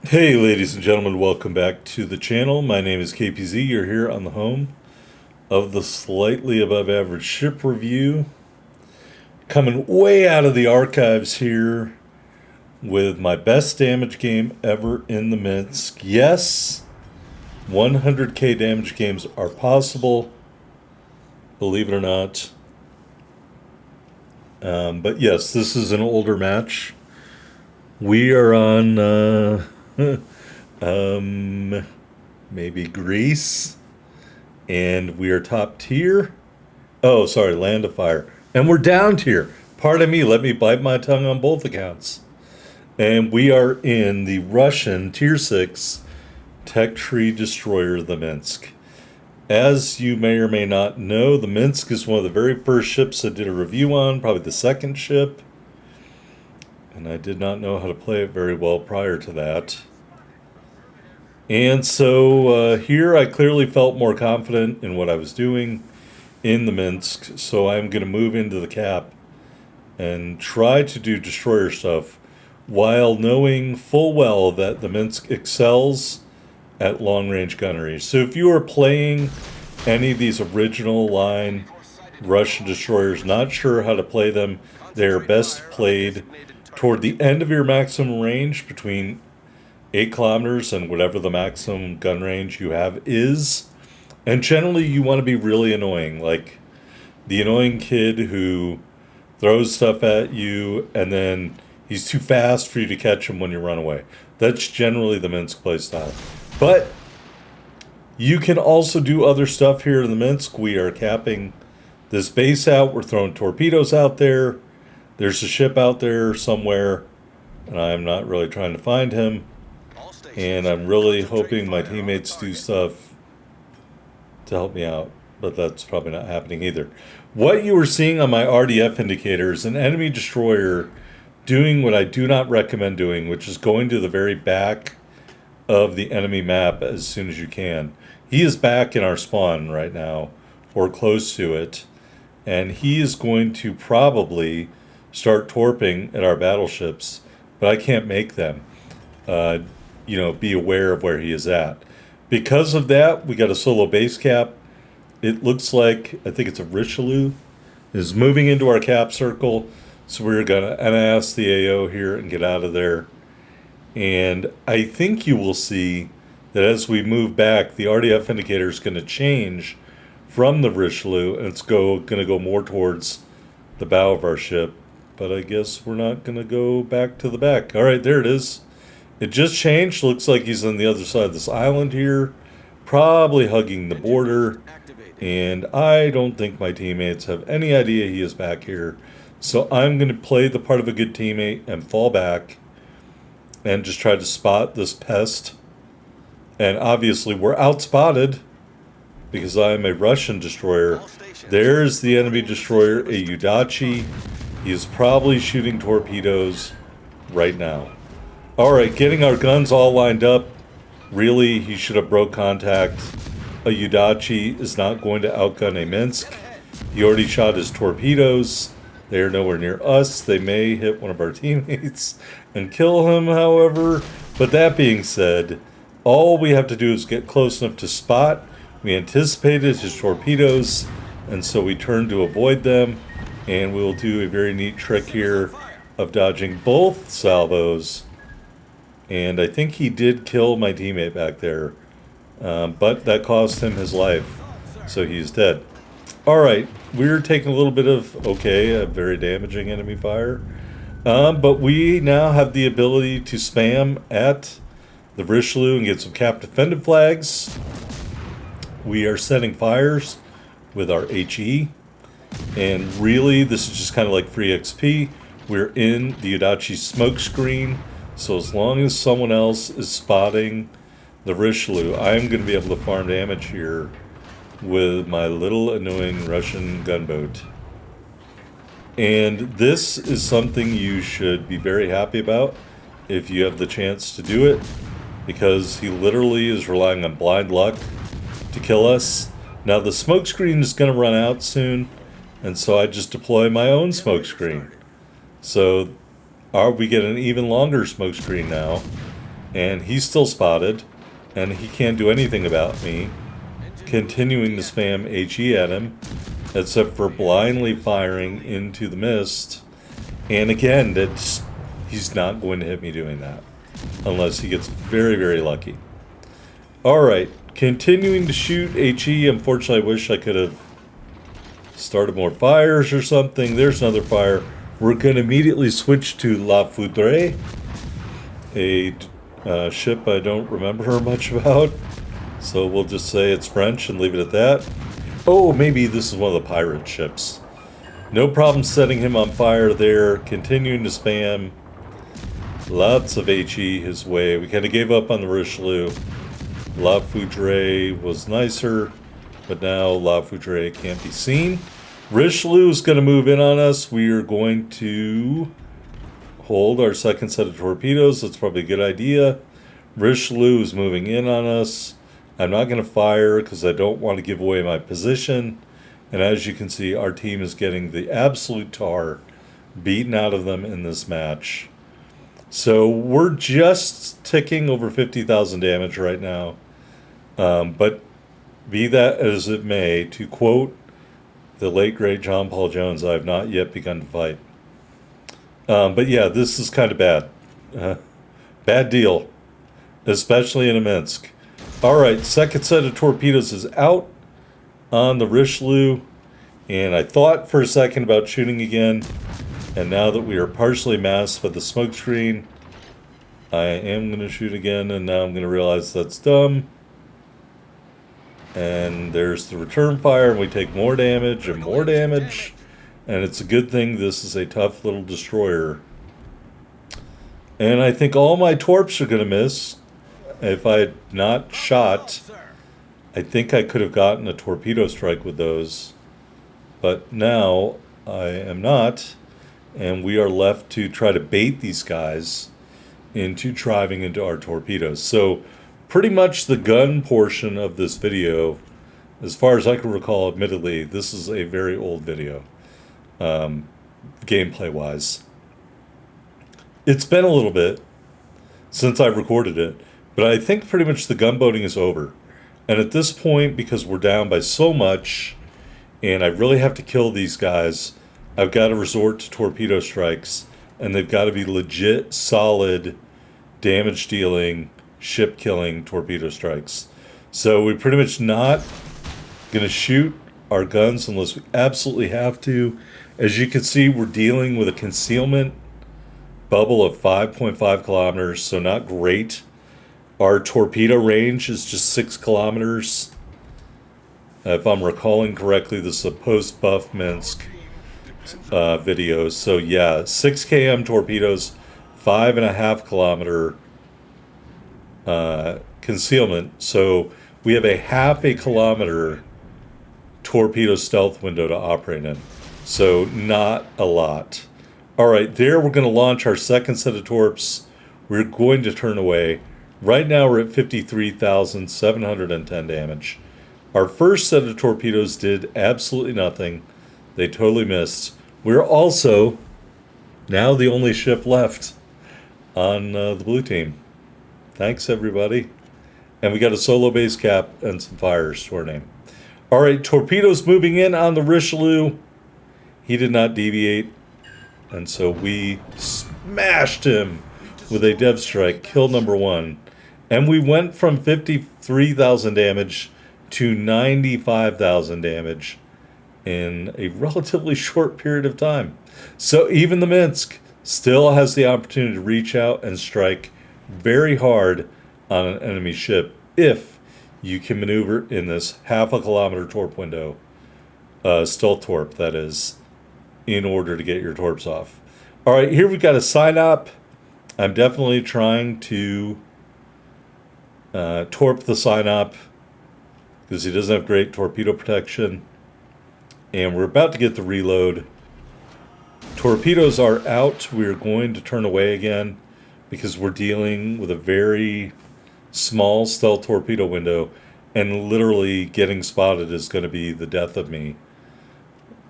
Hey, ladies and gentlemen, welcome back to the channel. My name is KPZ. You're here on the home of the slightly above average ship review. Coming way out of the archives here with my best damage game ever in the Minsk. Yes, 100k damage games are possible, believe it or not. But yes, this is an older match. We are on maybe Greece, and we are top tier. Oh, sorry, Land of Fire. And we're down tier. Pardon me, let me bite my tongue on both accounts. And we are in the Russian tier 6 Tech Tree Destroyer, the Minsk. As you may or may not know, the Minsk is one of the very first ships I did a review on, probably the second ship. And I did not know how to play it very well prior to that. And so here I clearly felt more confident in what I was doing in the Minsk. So I'm going to move into the cap and try to do destroyer stuff while knowing full well that the Minsk excels at long-range gunnery. So if you are playing any of these original line Russian destroyers, not sure how to play them, they are best played toward the end of your maximum range, between 8 kilometers and whatever the maximum gun range you have is. And generally you want to be really annoying, like the annoying kid who throws stuff at you and then he's too fast for you to catch him when you run away. That's generally the Minsk play style. But you can also do other stuff here in the Minsk. We are capping this base out. We're throwing torpedoes out there. There's a ship out there somewhere, and I'm not really trying to find him. And I'm really hoping my teammates do stuff to help me out, but that's probably not happening either. What you are seeing on my RDF indicator is an enemy destroyer doing what I do not recommend doing, which is going to the very back of the enemy map as soon as you can. He is back in our spawn right now, or close to it, and he is going to probably start torping at our battleships, but I can't make them be aware of where he is at. Because of that, we got a solo base cap. It looks like, I think it's a Richelieu, is moving into our cap circle, so we're gonna NAS the AO here and get out of there. And I think you will see that as we move back, the RDF indicator is going to change from the Richelieu, and it's going to go more towards the bow of our ship. But I guess we're not going to go back to the back. All right, there it is. It just changed. Looks like he's on the other side of this island here, probably hugging the border. And I don't think my teammates have any idea he is back here. So I'm going to play the part of a good teammate and fall back and just try to spot this pest. And obviously we're outspotted because I'm a Russian destroyer. There's the enemy destroyer, a Udachi. He is probably shooting torpedoes right now. Alright, getting our guns all lined up. Really, he should have broke contact. A Udachi is not going to outgun a Minsk. He already shot his torpedoes. They are nowhere near us. They may hit one of our teammates and kill him, however. But that being said, all we have to do is get close enough to spot. We anticipated his torpedoes, and so we turned to avoid them. And we'll do a very neat trick here of dodging both salvos. And I think he did kill my teammate back there. But that cost him his life. So he's dead. Alright, we're taking a little bit of, a very damaging enemy fire. But we now have the ability to spam at the Richelieu and get some cap defended flags. We are setting fires with our HE. And really, this is just kind of like free XP. We're in the Udachi smoke screen. So as long as someone else is spotting the Richelieu, I'm going to be able to farm damage here with my little annoying Russian gunboat. And this is something you should be very happy about if you have the chance to do it, because he literally is relying on blind luck to kill us. Now the smoke screen is going to run out soon, and so I just deploy my own smoke screen. So we get an even longer smoke screen now. And he's still spotted, and he can't do anything about me. Continuing to spam HE at him, except for blindly firing into the mist. And again, he's not going to hit me doing that, unless he gets very, very lucky. Alright, continuing to shoot HE. Unfortunately, I wish I could have started more fires or something. There's another fire. We're going to immediately switch to La Foudre, a ship I don't remember much about. So we'll just say it's French and leave it at that. Oh, maybe this is one of the pirate ships. No problem setting him on fire there. Continuing to spam. Lots of HE his way. We kind of gave up on the Richelieu. La Foudre was nicer, but now La Foudre can't be seen. Richelieu is going to move in on us. We are going to hold our second set of torpedoes. That's probably a good idea. Richelieu is moving in on us. I'm not going to fire because I don't want to give away my position. And as you can see, our team is getting the absolute tar beaten out of them in this match. So we're just ticking over 50,000 damage right now. But be that as it may, to quote the late great John Paul Jones, I have not yet begun to fight. But yeah, this is kind of bad. Bad deal, especially in a Minsk. Alright, second set of torpedoes is out on the Richelieu, and I thought for a second about shooting again, and now that we are partially masked by the smoke screen, I am going to shoot again, and now I'm going to realize that's dumb. And there's the return fire, and we take more damage and more damage, and it's a good thing this is a tough little destroyer. And I think all my torps are going to miss. If I had not shot, I think I could have gotten a torpedo strike with those. But now I am not, and we are left to try to bait these guys into driving into our torpedoes. So pretty much the gun portion of this video, as far as I can recall, admittedly, this is a very old video, gameplay-wise. It's been a little bit since I've recorded it, but I think pretty much the gunboating is over. And at this point, because we're down by so much, and I really have to kill these guys, I've got to resort to torpedo strikes, and they've got to be legit, solid, damage-dealing, ship-killing torpedo strikes. So we're pretty much not going to shoot our guns unless we absolutely have to. As you can see, we're dealing with a concealment bubble of 5.5 kilometers, so not great. Our torpedo range is just 6 kilometers. If I'm recalling correctly, this is a post-buff Minsk video. So yeah, 6 km torpedoes, 5.5 kilometer concealment. So we have a half a kilometer torpedo stealth window to operate in. So not a lot. All right, there we're going to launch our second set of torps. We're going to turn away. Right now we're at 53,710 damage. Our first set of torpedoes did absolutely nothing. They totally missed. We're also now the only ship left on the blue team. Thanks, everybody. And we got a solo base cap and some fires to our name. All right, torpedoes moving in on the Richelieu. He did not deviate. And so we smashed him with a dev strike, kill number 1. And we went from 53,000 damage to 95,000 damage in a relatively short period of time. So even the Minsk still has the opportunity to reach out and strike very hard on an enemy ship if you can maneuver in this half a kilometer torp window, stealth torp, that is, in order to get your torps off. All right, here we've got a sign-up. I'm definitely trying to torp the sign-up because he doesn't have great torpedo protection. And we're about to get the reload. Torpedoes are out. We're going to turn away again because we're dealing with a very small stealth torpedo window, and literally getting spotted is going to be the death of me.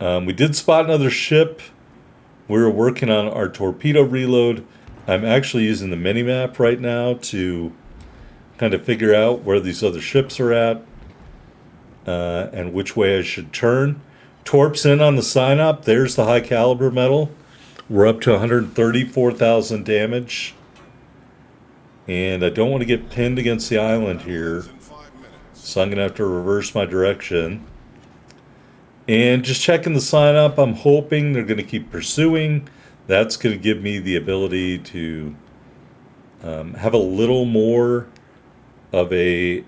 We did spot another ship. We were working on our torpedo reload, I'm actually using the mini-map right now to kind of figure out where these other ships are at and which way I should turn. Torps in on the sign up. There's the high caliber metal. We're up to 134,000 damage. And I don't want to get pinned against the island here. So I'm going to have to reverse my direction. And just checking the sign up, I'm hoping they're going to keep pursuing. That's going to give me the ability to have a little more of a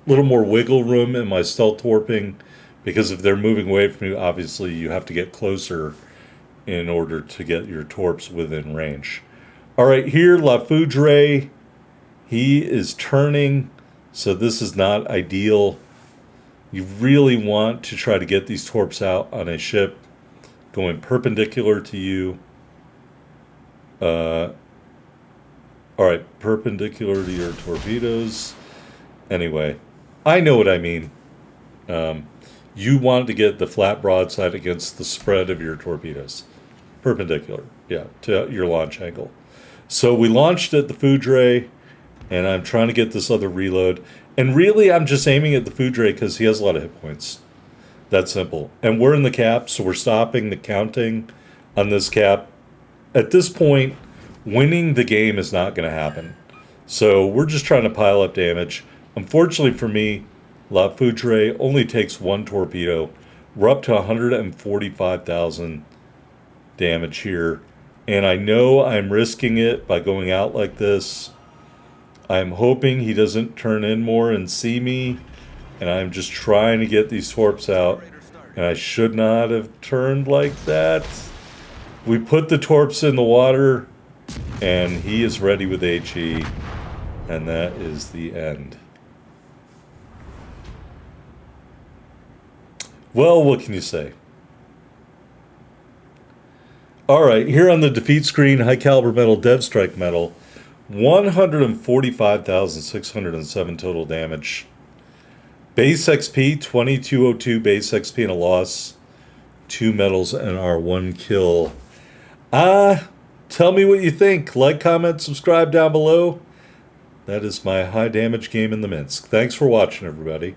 little more wiggle room in my stealth torping, because if they're moving away from you, obviously you have to get closer in order to get your torps within range. All right, here La Foudre, he is turning, so this is not ideal. You really want to try to get these torps out on a ship going perpendicular to you. All right, perpendicular to your torpedoes. Anyway, I know what I mean. You want to get the flat broadside against the spread of your torpedoes. Perpendicular, yeah, to your launch angle. So we launched at the Foudre, and I'm trying to get this other reload. And really, I'm just aiming at the Foudre because he has a lot of hit points. That's simple. And we're in the cap, so we're stopping the counting on this cap. At this point, winning the game is not going to happen. So we're just trying to pile up damage. Unfortunately for me, La Foudre only takes one torpedo. We're up to 145,000 damage here. And I know I'm risking it by going out like this. I'm hoping he doesn't turn in more and see me. And I'm just trying to get these torps out. And I should not have turned like that. We put the torps in the water. And he is ready with HE. And that is the end. Well, what can you say? All right, here on the defeat screen, high caliber metal, dev strike metal, 145,607 total damage. Base XP, 2202 base XP and a loss. 2 medals and our 1 kill. Tell me what you think. Like, comment, subscribe down below. That is my high damage game in the Minsk. Thanks for watching, everybody.